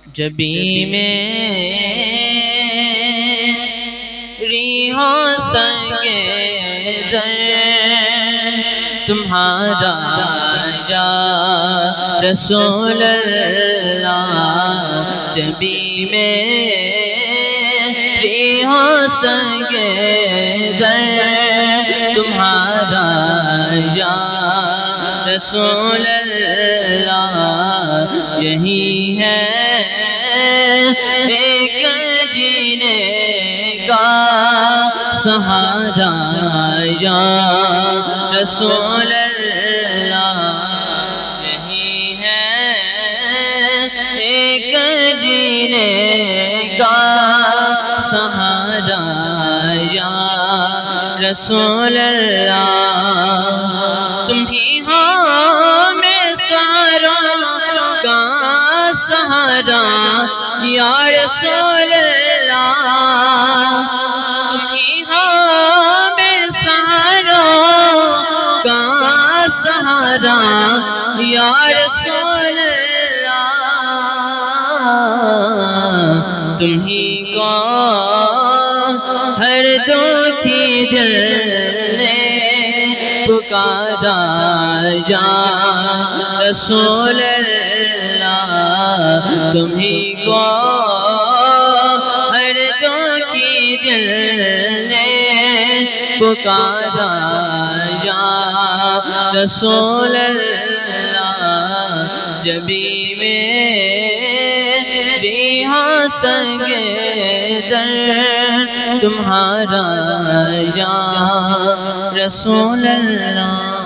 جبیں میری ہو سنگے در تمہارا یا رسول اللہ، جبیں میری ہو سنگے در تمہارا یا رسول اللہ، یہی ہے ایک جینے کا سہارا یا رسول اللہ، یہی ہے ایک جینے کا سہارا یا رسول اللہ، تم ہی ہو میں ساروں کا سہارا یا رسول اللہ، تم ہی ہو میں ساروں کا سہارا یا رسول اللہ، تم ہی کو ہر دکھی دل نے پکارا یا رسول اللہ، تم ہی کو ہر دکھی دل نے پکارا یا رسول اللہ، جبیں میری ہو سنگے در تمہارا یا رسول اللہ۔